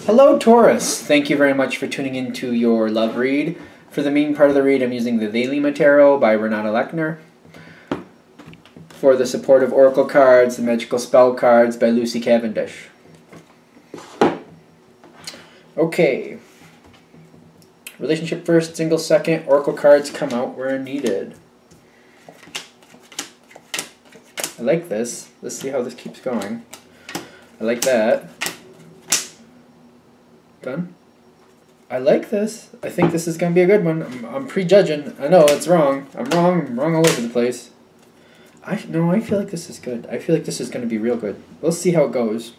Hello, Taurus. Thank you very much for tuning into your love read. For the main part of the read, I'm using the Daily Tarot by Renata Lechner. For the supportive oracle cards, the magical spell cards by Lucy Cavendish. Okay. Relationship first, single second. Oracle cards come out where needed. I like this. Let's see how this keeps going. I like that. Done. I like this. I think this is going to be a good one. I'm prejudging. I know it's wrong. I'm wrong all over the place. No, I feel like this is good. I feel like this is going to be real good. We'll see how it goes.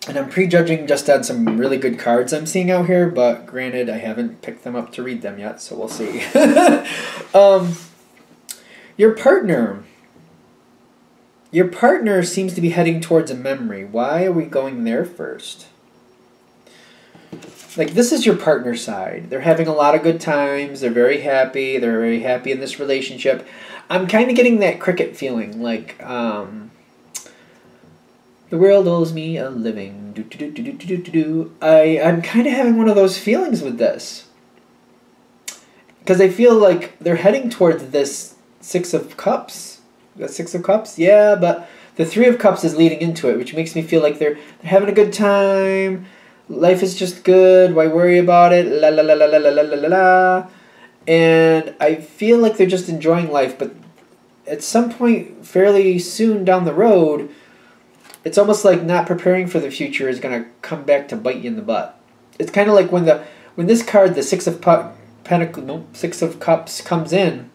And I'm prejudging just on some really good cards I'm seeing out here, but granted, I haven't picked them up to read them yet, so we'll see. Your partner seems to be heading towards a memory. Why are we going there first? Like, this is your partner side. They're having a lot of good times. They're very happy. They're very happy in this relationship. I'm kind of getting that cricket feeling, like, the world owes me a living. I'm kind of having one of those feelings with this. Because I feel like they're heading towards this Six of Cups. The Six of Cups? Yeah, but the Three of Cups is leading into it, which makes me feel like they're having a good time. Life is just good. Why worry about it? La la la la la la la la la. And I feel like they're just enjoying life, but at some point fairly soon down the road, it's almost like not preparing for the future is going to come back to bite you in the butt. It's kind of like when this card, the Six of Cups comes in,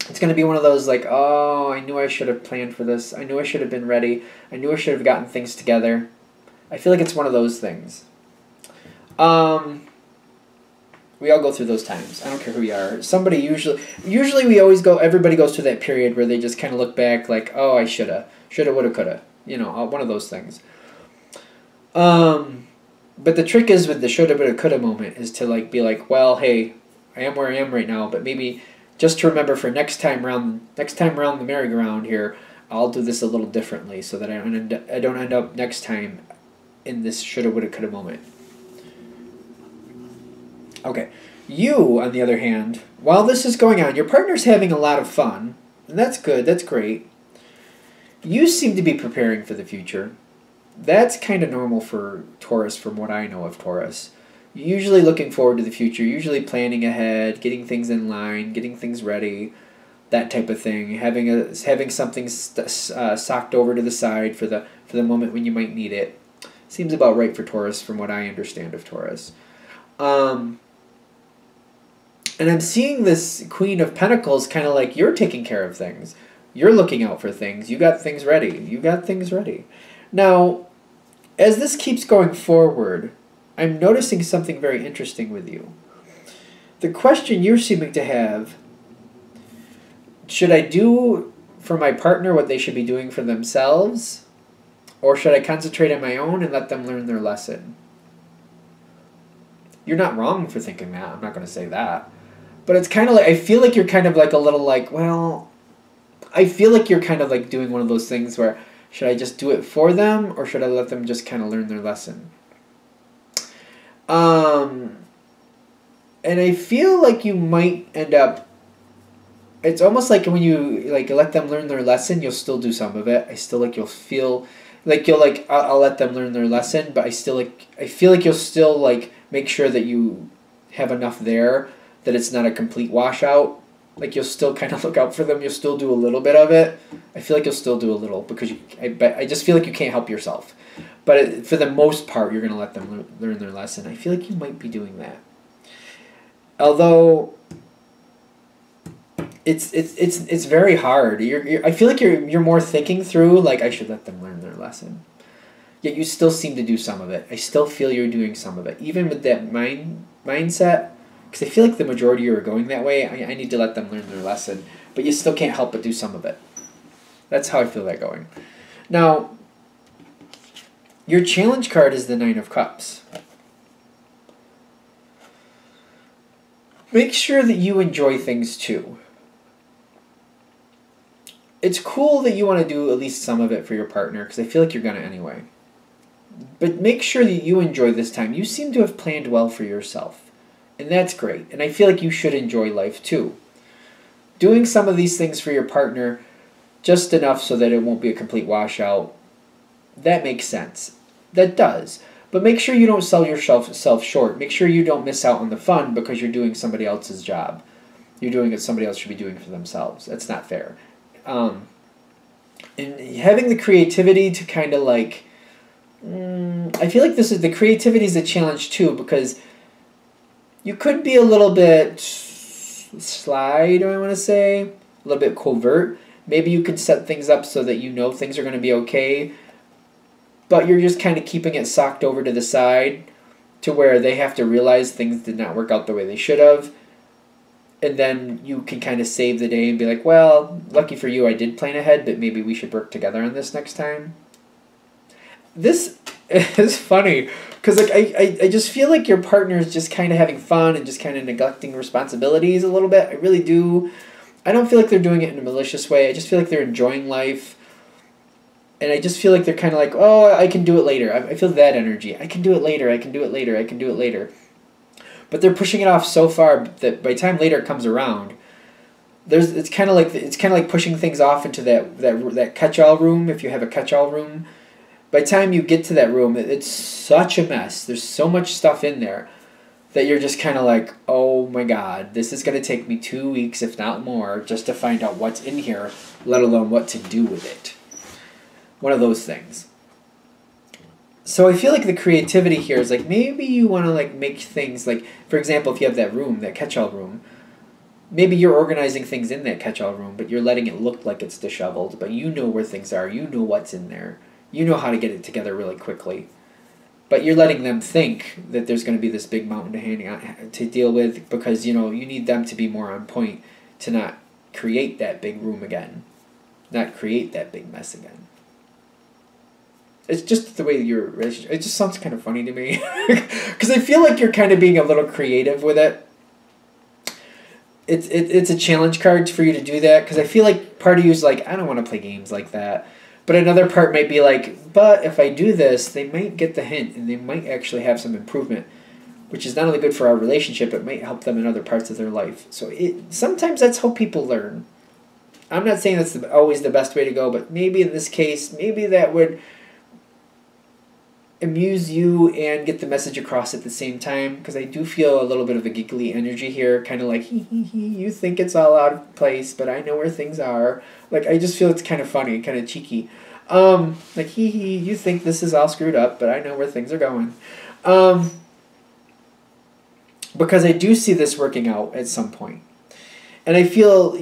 it's going to be one of those like, oh, I knew I should have planned for this. I knew I should have been ready. I knew I should have gotten things together. I feel like it's one of those things. We all go through those times. I don't care who you are. Somebody usually we always go, everybody goes through that period where they just kind of look back like, oh, I shoulda, woulda, coulda. You know, one of those things. But the trick is with the shoulda, woulda, coulda moment is to like be like, well, hey, I am where I am right now, but maybe just to remember for next time around the merry-go-round here, I'll do this a little differently so that I don't end up next time in this shoulda, woulda, coulda moment. Okay. You, on the other hand, while this is going on, your partner's having a lot of fun, and that's good, that's great. You seem to be preparing for the future. That's kind of normal for Taurus from what I know of Taurus. You're usually looking forward to the future, usually planning ahead, getting things in line, getting things ready, that type of thing. Having something socked over to the side for the moment when you might need it. Seems about right for Taurus from what I understand of Taurus. And I'm seeing this Queen of Pentacles kind of like you're taking care of things. You're looking out for things. You got things ready. You got things ready. Now, as this keeps going forward, I'm noticing something very interesting with you. The question you're seeming to have, should I do for my partner what they should be doing for themselves? Or should I concentrate on my own and let them learn their lesson? You're not wrong for thinking that. I'm not going to say that. But it's kind of like, I feel like you're kind of like a little like, well, I feel like you're kind of like doing one of those things where, should I just do it for them or should I let them just kind of learn their lesson? And I feel like you might end up, it's almost like when you like let them learn their lesson, you'll still do some of it. I still like you'll feel like you'll like, I'll let them learn their lesson, but I feel like you'll still like make sure that you have enough there that it's not a complete washout. Like you'll still kind of look out for them. You'll still do a little bit of it. I feel like you'll still do a little because I just feel like you can't help yourself. But for the most part, you're going to let them learn their lesson. I feel like you might be doing that. Although it's very hard. I feel like you're more thinking through like I should let them learn their lesson. Yet you still seem to do some of it. I still feel you're doing some of it, even with that mindset. Because I feel like the majority are going that way. I need to let them learn their lesson. But you still can't help but do some of it. That's how I feel that going. Now, your challenge card is the Nine of Cups. Make sure that you enjoy things too. it's cool that you want to do at least some of it for your partner, because I feel like you're going to anyway. But make sure that you enjoy this time. You seem to have planned well for yourself, and that's great. And I feel like you should enjoy life too. Doing some of these things for your partner, just enough so that it won't be a complete washout, that makes sense. That does. But make sure you don't sell yourself short. Make sure you don't miss out on the fun because you're doing somebody else's job. You're doing what somebody else should be doing for themselves. That's not fair. And having the creativity to kind of like... I feel like the creativity is a challenge too, because you could be a little bit sly, do I want to say? A little bit covert. Maybe you could set things up so that you know things are going to be okay, but you're just kind of keeping it socked over to the side to where they have to realize things did not work out the way they should have. And then you can kind of save the day and be like, well, lucky for you, I did plan ahead, but maybe we should work together on this next time. This is funny because like I just feel like your partner is just kind of having fun and just kind of neglecting responsibilities a little bit. I really do. I don't feel like they're doing it in a malicious way. I just feel like they're enjoying life. And I just feel like they're kind of like, oh, I can do it later. I feel that energy. I can do it later. I can do it later. I can do it later. But they're pushing it off so far that by the time later comes around, it's kind of like pushing things off into that catch-all room. If you have a catch-all room, by the time you get to that room, it's such a mess. There's so much stuff in there that you're just kind of like, oh my God, this is going to take me 2 weeks, if not more, just to find out what's in here, let alone what to do with it. One of those things. So I feel like the creativity here is like, maybe you want to like make things like, for example, if you have that room, that catch-all room, maybe you're organizing things in that catch-all room, but you're letting it look like it's disheveled, but you know where things are, you know what's in there, you know how to get it together really quickly. But you're letting them think that there's going to be this big mountain to deal with because, you know, you need them to be more on point to not create that big room again, not create that big mess again. It's just the way your relationship... It just sounds kind of funny to me. Because I feel like you're kind of being a little creative with it. It's a challenge card for you to do that. Because I feel like part of you is like, I don't want to play games like that. But another part might be like, but if I do this, they might get the hint. And they might actually have some improvement. Which is not only good for our relationship, it might help them in other parts of their life. So sometimes that's how people learn. I'm not saying that's always the best way to go. But maybe in this case, maybe that would... amuse you and get the message across at the same time, because I do feel a little bit of a giggly energy here, kind of like, you think it's all out of place, but I know where things are. Like, I just feel it's kind of funny, kind of cheeky. Like, you think this is all screwed up, but I know where things are going. Because I do see this working out at some point. And I feel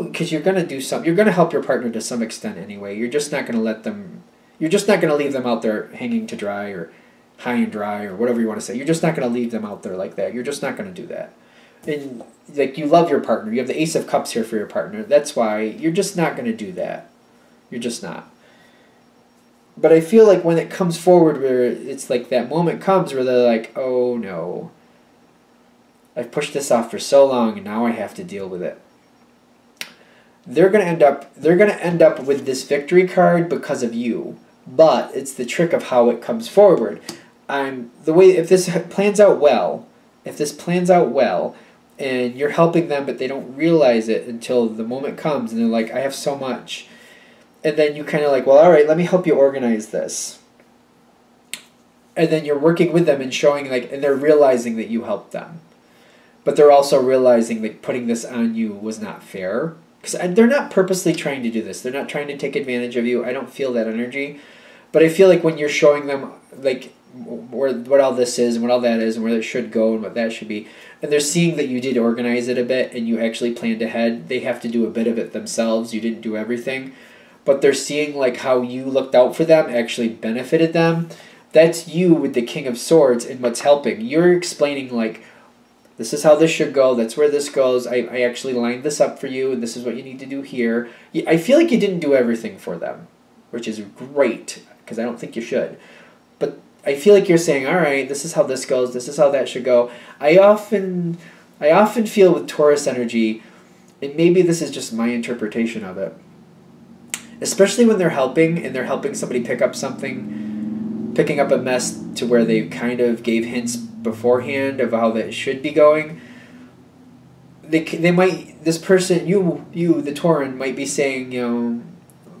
because you're going to do something, you're going to help your partner to some extent anyway. You're just not going to let them... You're just not going to leave them out there hanging to dry or high and dry or whatever you want to say. You're just not going to leave them out there like that. You're just not going to do that. And like, you love your partner. You have the Ace of Cups here for your partner. That's why you're just not going to do that. You're just not. But I feel like when it comes forward where it's like that moment comes where they're like, oh no, I've pushed this off for so long and now I have to deal with it. They're going to end up with this victory card because of you. But it's the trick of how it comes forward. If this plans out well, and you're helping them, but they don't realize it until the moment comes, and they're like, I have so much. And then you kind of like, well, all right, let me help you organize this. And then you're working with them and showing, like, and they're realizing that you helped them. But they're also realizing that putting this on you was not fair. Because they're not purposely trying to do this. They're not trying to take advantage of you. I don't feel that energy. But I feel like when you're showing them like what all this is and what all that is and where it should go and what that should be, and they're seeing that you did organize it a bit and you actually planned ahead, they have to do a bit of it themselves. You didn't do everything. But they're seeing like how you looked out for them actually benefited them. That's you with the King of Swords and what's helping. You're explaining like, this is how this should go. That's where this goes. I actually lined this up for you, and this is what you need to do here. I feel like you didn't do everything for them, which is great, because I don't think you should. But I feel like you're saying, all right, this is how this goes. This is how that should go. I often feel with Taurus energy, and maybe this is just my interpretation of it, especially when they're helping and they're helping somebody pick up something, picking up a mess to where they kind of gave hints beforehand of how that should be going. They might, this person, you the Tauran, might be saying,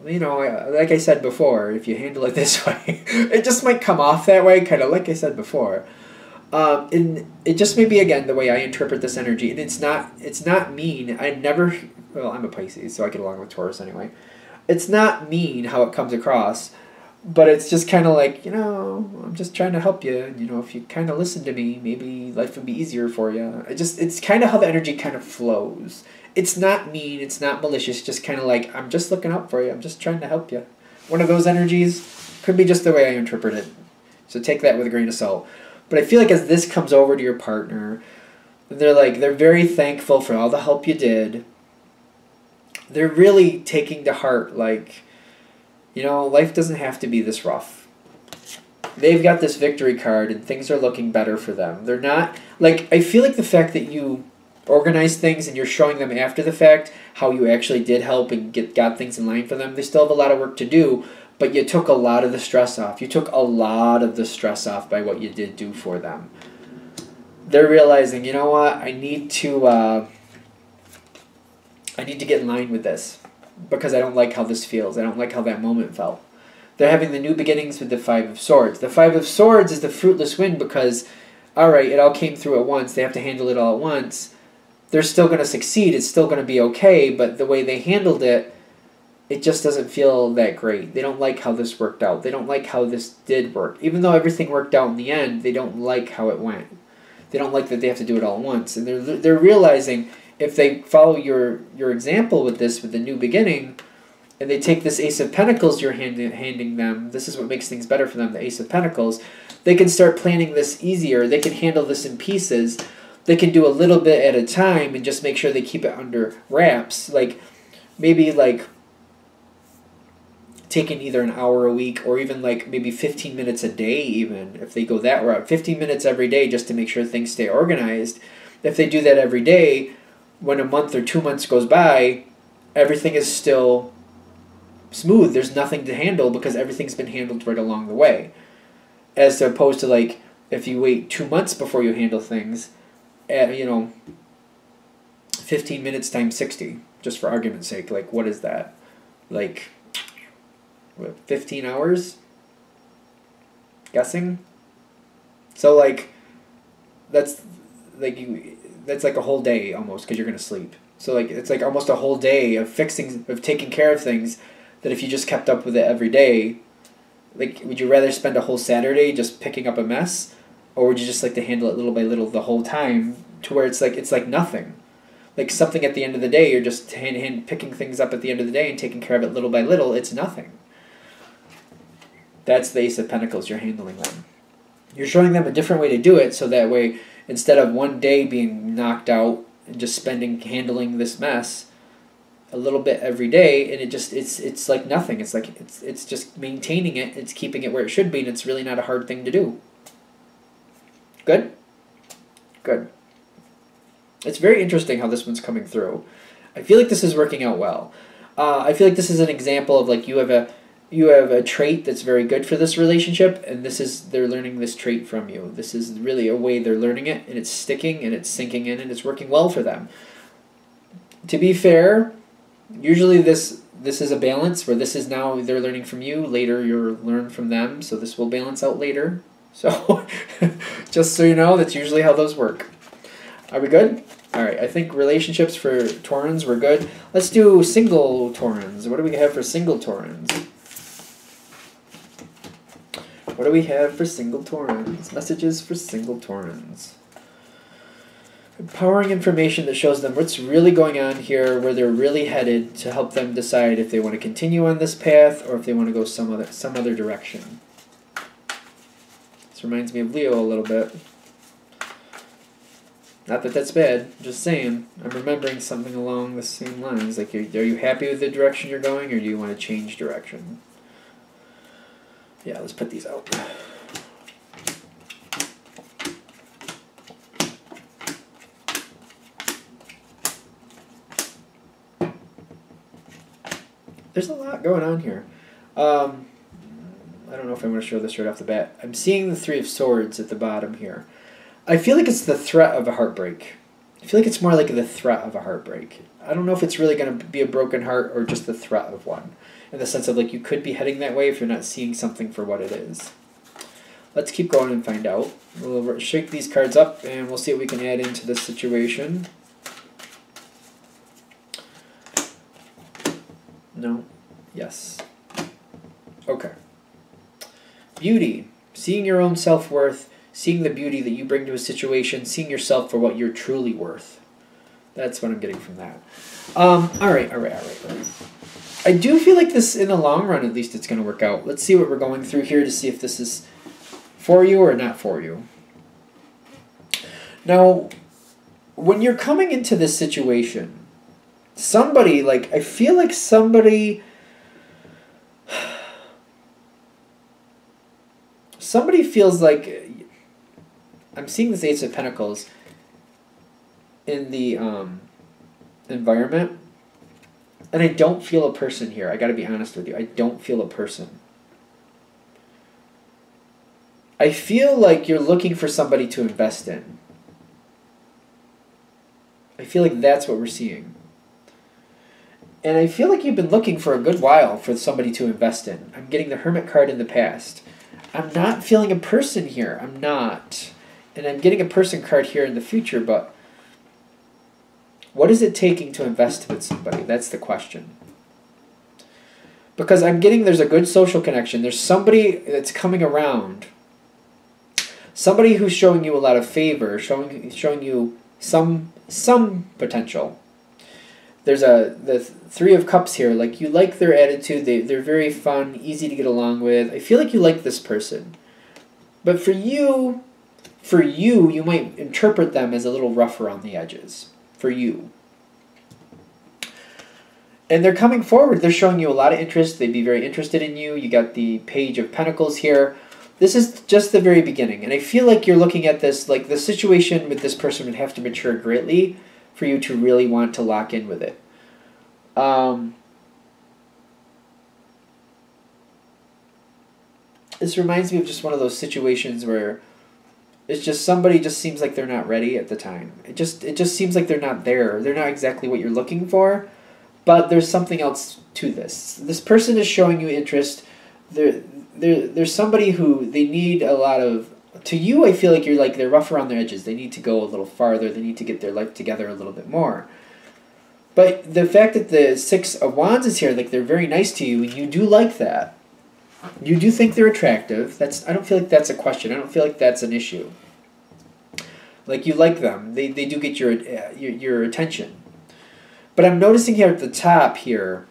like I said before, if you handle it this way, it just might come off that way, kind of like I said before. And it just may be, again, the way I interpret this energy, and it's not mean. I'm a Pisces, so I get along with Taurus anyway. It's not mean how it comes across, but it's just kind of like, I'm just trying to help you, and if you kind of listen to me, maybe life would be easier for you. It's kind of how the energy kind of flows. It's not mean, it's not malicious, just kind of like, I'm just looking out for you, I'm just trying to help you. One of those energies could be just the way I interpret it. So take that with a grain of salt. But I feel like as this comes over to your partner, they're very thankful for all the help you did. They're really taking to heart, like, life doesn't have to be this rough. They've got this victory card and things are looking better for them. They're not, like, I feel like the fact that you organize things and you're showing them after the fact how you actually did help and got things in line for them. They still have a lot of work to do, but you took a lot of the stress off. You took a lot of the stress off by what you did do for them. They're realizing, you know what, I need to get in line with this because I don't like how this feels. I don't like how that moment felt. They're having the new beginnings with the Five of Swords. The Five of Swords is the fruitless wind because, all right, it all came through at once. They have to handle it all at once. They're still going to succeed. It's still going to be okay, but the way they handled it, it just doesn't feel that great. They don't like how this worked out. They don't like how this did work. Even though everything worked out in the end, they don't like how it went. They don't like that they have to do it all at once. And they're realizing if they follow your example with this, with the new beginning, and they take this Ace of Pentacles you're handing them, this is what makes things better for them, the Ace of Pentacles, they can start planning this easier. They can handle this in pieces. They can do a little bit at a time and just make sure they keep it under wraps. Like, maybe like taking either an hour a week or even like maybe 15 minutes a day, even if they go that route. 15 minutes every day just to make sure things stay organized. If they do that every day, when a month or 2 months goes by, everything is still smooth. There's nothing to handle because everything's been handled right along the way. As opposed to like if you wait 2 months before you handle things, 15 minutes times 60, just for argument's sake, like what is that? Like, what, 15 hours? Guessing? So like, that's like a whole day almost because you're going to sleep. So like it's like almost a whole day of taking care of things that if you just kept up with it every day, like would you rather spend a whole Saturday just picking up a mess, or would you just like to handle it little by little the whole time to where it's like nothing? Like something at the end of the day, you're just picking things up at the end of the day and taking care of it little by little, it's nothing. That's the Ace of Pentacles, you're handling them. You're showing them a different way to do it so that way instead of one day being knocked out and just handling this mess a little bit every day, and it's like nothing. It's like it's just maintaining it, it's keeping it where it should be, and it's really not a hard thing to do. Good? Good. It's very interesting how this one's coming through. I feel like this is working out well. I feel like this is an example of like you have a trait that's very good for this relationship, and they're learning this trait from you. This is really a way they're learning it, and it's sticking, and it's sinking in, and it's working well for them. To be fair, usually this is a balance where this is now they're learning from you, later you'll learn from them, so this will balance out later. So, just so you know, that's usually how those work. Are we good? Alright, I think relationships for Taurans were good. Let's do single Taurans. What do we have for single Taurans? What do we have for single Taurans? Messages for single Taurans. Empowering information that shows them what's really going on here, where they're really headed, to help them decide if they want to continue on this path or if they want to go some other direction. This reminds me of Leo a little bit. Not that that's bad, just saying. I'm remembering something along the same lines. Like, are you happy with the direction you're going, or do you want to change direction? Yeah, let's put these out. There's a lot going on here. I don't know if I want to show this right off the bat. I'm seeing the Three of Swords at the bottom here. I feel like it's the threat of a heartbreak. I feel like it's more like the threat of a heartbreak. I don't know if it's really going to be a broken heart or just the threat of one. In the sense of like you could be heading that way if you're not seeing something for what it is. Let's keep going and find out. We'll shake these cards up and we'll see what we can add into this situation. No. Yes. Okay. Beauty. Seeing your own self-worth. Seeing the beauty that you bring to a situation. Seeing yourself for what you're truly worth. That's what I'm getting from that. All right. I do feel like this, in the long run, at least, it's going to work out. Let's see what we're going through here to see if this is for you or not for you. Now, when you're coming into this situation, somebody, like, I feel like somebody feels like, I'm seeing this Ace of Pentacles in the environment, and I don't feel a person here. I got to be honest with you. I don't feel a person. I feel like you're looking for somebody to invest in. I feel like that's what we're seeing. And I feel like you've been looking for a good while for somebody to invest in. I'm getting the Hermit card in the past. I'm not feeling a person here. I'm not. And I'm getting a person card here in the future, but what is it taking to invest with somebody? That's the question. Because I'm getting there's a good social connection. There's somebody that's coming around. Somebody who's showing you a lot of favor, showing you some potential. There's the Three of Cups here. Like, you like their attitude. They're very fun, easy to get along with. I feel like you like this person. But for you, you might interpret them as a little rough around the edges. For you. And they're coming forward. They're showing you a lot of interest. They'd be very interested in you. You got the Page of Pentacles here. This is just the very beginning. And I feel like you're looking at this, like the situation with this person would have to mature greatly for you to really want to lock in with it. This reminds me of just one of those situations where it's just somebody just seems like they're not ready at the time. It just seems like they're not there. They're not exactly what you're looking for, but there's something else to this. This person is showing you interest. There's somebody who they need a lot of. To you, I feel like you're like they're rough around their edges. They need to go a little farther. They need to get their life together a little bit more. But the fact that the Six of Wands is here, like they're very nice to you, and you do like that. You do think they're attractive. I don't feel like that's a question. I don't feel like that's an issue. Like, you like them. They do get your attention. But I'm noticing here at the top here,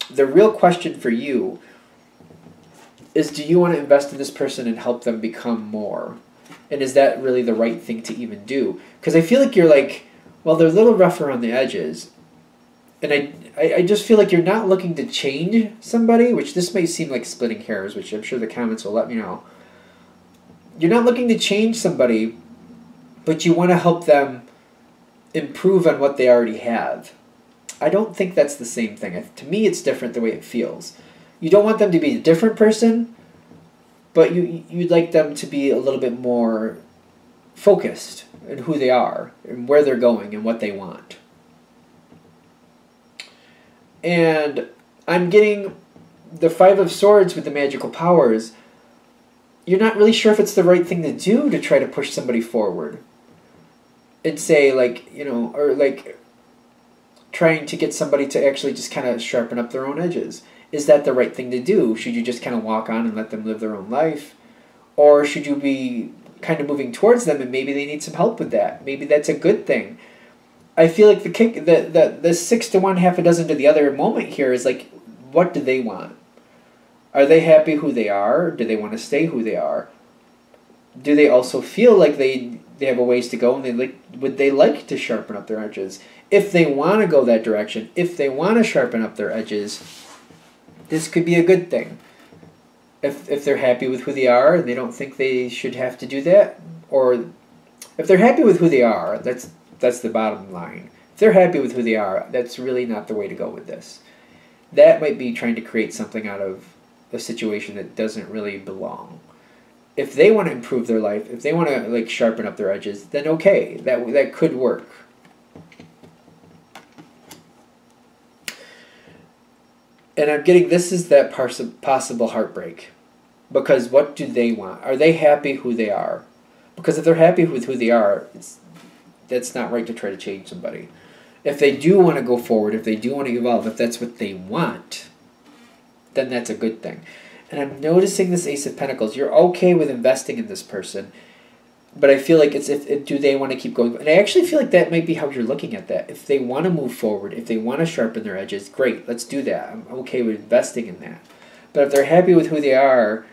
the real question for you is, do you want to invest in this person and help them become more? And is that really the right thing to even do? Because I feel like you're like, well, they're a little rough around the edges. And I just feel like you're not looking to change somebody, which this may seem like splitting hairs, which I'm sure the comments will let me know. You're not looking to change somebody, but you want to help them improve on what they already have. I don't think that's the same thing. To me, it's different the way it feels. You don't want them to be a different person, but you'd like them to be a little bit more focused in who they are and where they're going and what they want. And I'm getting the Five of Swords with the magical powers. You're not really sure if it's the right thing to do to try to push somebody forward. And say, like, you know, or like trying to get somebody to actually just kind of sharpen up their own edges. Is that the right thing to do? Should you just kind of walk on and let them live their own life? Or should you be kind of moving towards them and maybe they need some help with that? Maybe that's a good thing. I feel like the 6 to 1, half a dozen to the other moment here is like, what do they want? Are they happy who they are? Do they want to stay who they are? Do they also feel like they have a ways to go and would they like to sharpen up their edges? If they want to go that direction, if they want to sharpen up their edges, this could be a good thing. If they're happy with who they are and they don't think they should have to do that, or if they're happy with who they are, that's the bottom line. If they're happy with who they are, that's really not the way to go with this. that might be trying to create something out of a situation that doesn't really belong. If they want to improve their life, if they want to like sharpen up their edges, then okay, that could work. And I'm getting this is that possible heartbreak. Because what do they want? Are they happy who they are? Because if they're happy with who they are, that's not right to try to change somebody. If they do want to go forward, if they do want to evolve, if that's what they want, then that's a good thing. And I'm noticing this Ace of Pentacles. You're okay with investing in this person, but I feel like it's if do they want to keep going? And I actually feel like that might be how you're looking at that. If they want to move forward, if they want to sharpen their edges, great, let's do that. I'm okay with investing in that. But if they're happy with who they are,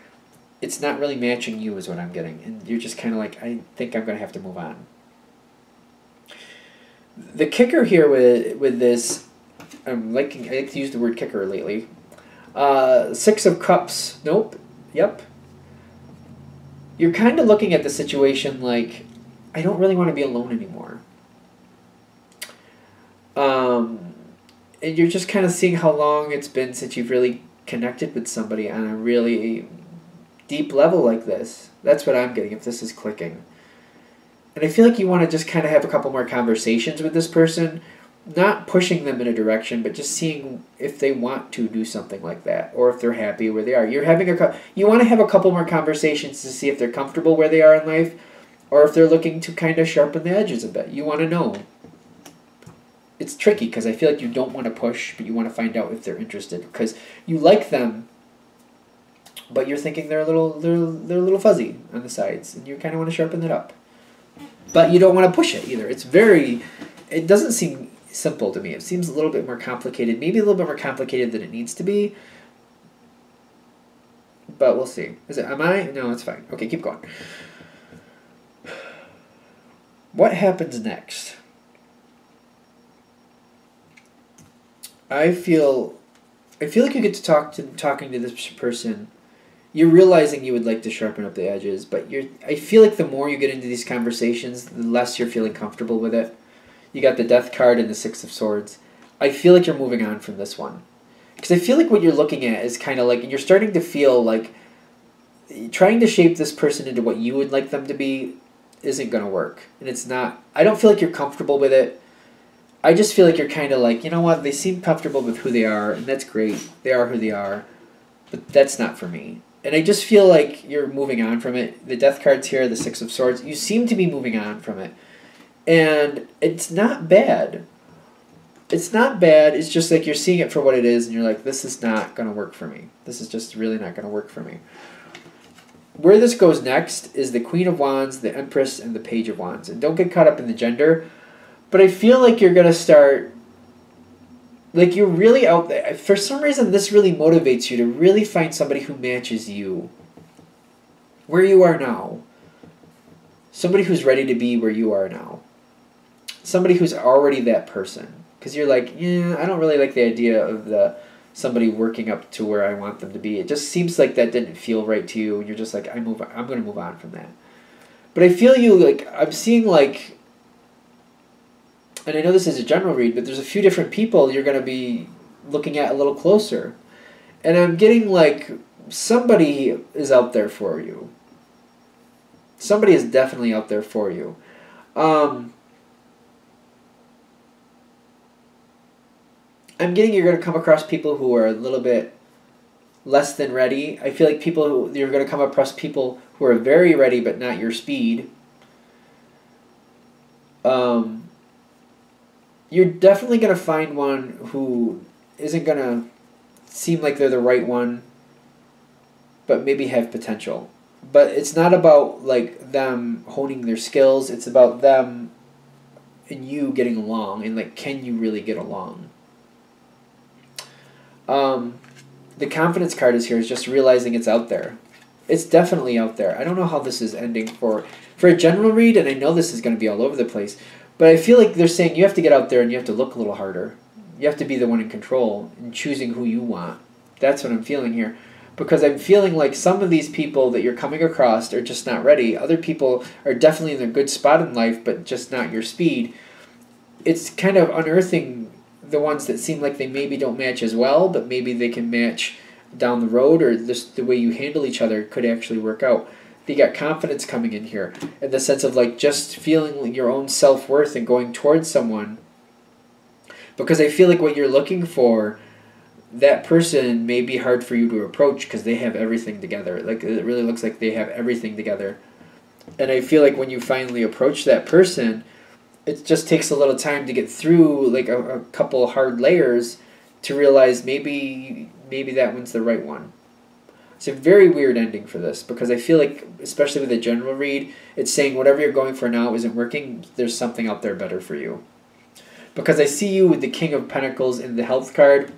it's not really matching you is what I'm getting. And you're just kind of like, I think I'm going to have to move on. The kicker here with this, I like to use the word kicker lately. Six of Cups. Nope. Yep. You're kind of looking at the situation like, I don't really want to be alone anymore. And you're just kind of seeing how long it's been since you've really connected with somebody on a really deep level like this. That's what I'm getting if this is clicking. And I feel like you want to just kind of have a couple more conversations with this person, not pushing them in a direction, but just seeing if they want to do something like that, or if they're happy where they are. You want to have a couple more conversations to see if they're comfortable where they are in life, or if they're looking to kind of sharpen the edges a bit. You want to know. It's tricky because I feel like you don't want to push, but you want to find out if they're interested because you like them, but you're thinking they're a little fuzzy on the sides, and you kind of want to sharpen that up. But you don't want to push it either. It doesn't seem simple to me. It seems a little bit more complicated, maybe a little bit more complicated than it needs to be. But we'll see. Am I? No, it's fine. Okay, keep going. What happens next? I feel like you get to talking to this person. You're realizing you would like to sharpen up the edges, but I feel like the more you get into these conversations, the less you're feeling comfortable with it. You got the Death card and the Six of Swords. I feel like you're moving on from this one. Because I feel like what you're looking at is kind of like, and you're starting to feel like trying to shape this person into what you would like them to be isn't going to work. And it's not, I don't feel like you're comfortable with it. I just feel like you're kind of like, you know what, they seem comfortable with who they are, and that's great. They are who they are, but that's not for me. And I just feel like you're moving on from it. The Death card's here, the Six of Swords. You seem to be moving on from it. And it's not bad. It's not bad. It's just like you're seeing it for what it is, and you're like, this is not going to work for me. This is just really not going to work for me. Where this goes next is the Queen of Wands, the Empress, and the Page of Wands. And don't get caught up in the gender, but I feel like you're going to start, like you're really out there. For some reason, this really motivates you to really find somebody who matches you. Where you are now. Somebody who's ready to be where you are now. Somebody who's already that person. Because you're like, yeah, I don't really like the idea of somebody working up to where I want them to be. It just seems like that didn't feel right to you. And you're just like, I'm going to move on from that. But I feel you, like, I'm seeing like, and I know this is a general read, but there's a few different people you're going to be looking at a little closer. And I'm getting like, somebody is out there for you. Somebody is definitely out there for you. I'm getting you're going to come across people who are a little bit less than ready. I feel like you're going to come across people who are very ready but not your speed. You're definitely going to find one who isn't going to seem like they're the right one, but maybe have potential. But it's not about like them honing their skills. It's about them and you getting along, and like, can you really get along? The Confidence card is here. Is just realizing it's out there. It's definitely out there. I don't know how this is ending for a general read, and I know this is going to be all over the place. But I feel like they're saying you have to get out there and you have to look a little harder. You have to be the one in control and choosing who you want. That's what I'm feeling here. Because I'm feeling like some of these people that you're coming across are just not ready. Other people are definitely in a good spot in life, but just not your speed. It's kind of unearthing the ones that seem like they maybe don't match as well, but maybe they can match down the road, or just the way you handle each other could actually work out. You got confidence coming in here, in the sense of like just feeling your own self-worth and going towards someone. Because I feel like what you're looking for, that person may be hard for you to approach because they have everything together. Like, it really looks like they have everything together. And I feel like when you finally approach that person, it just takes a little time to get through like a couple hard layers to realize maybe that one's the right one. It's a very weird ending for this, because I feel like, especially with a general read, it's saying whatever you're going for now isn't working, there's something out there better for you. Because I see you with the King of Pentacles in the health card.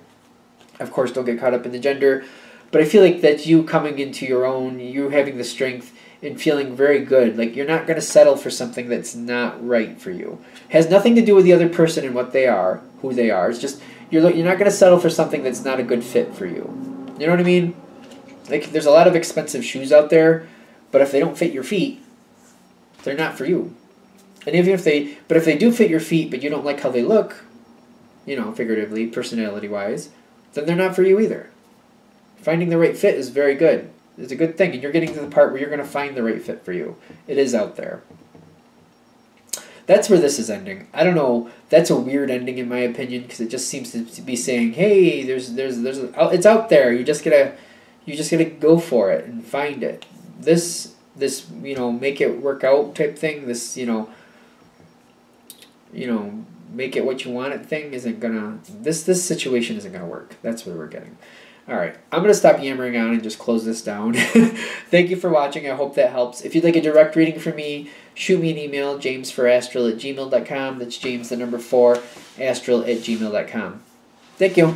Of course, don't get caught up in the gender. But I feel like that's you coming into your own, you having the strength and feeling very good. Like, you're not going to settle for something that's not right for you. It has nothing to do with the other person and what they are, who they are. It's just, you're not going to settle for something that's not a good fit for you. You know what I mean? Like, there's a lot of expensive shoes out there, but if they don't fit your feet, they're not for you. And even if they do fit your feet, but you don't like how they look, you know, figuratively, personality-wise, then they're not for you either. Finding the right fit is very good. It's a good thing, and you're getting to the part where you're going to find the right fit for you. It is out there. That's where this is ending. I don't know. That's a weird ending in my opinion, because it just seems to be saying, hey, it's out there. You just gotta go for it and find it. This make it work out type thing. This make it what you want it thing isn't gonna. This situation isn't gonna work. That's what we're getting. All right, I'm going to stop yammering on and just close this down. Thank you for watching. I hope that helps. If you'd like a direct reading from me, shoot me an email, jamesforastral@gmail.com. That's James, the number 4, astral@gmail.com. Thank you.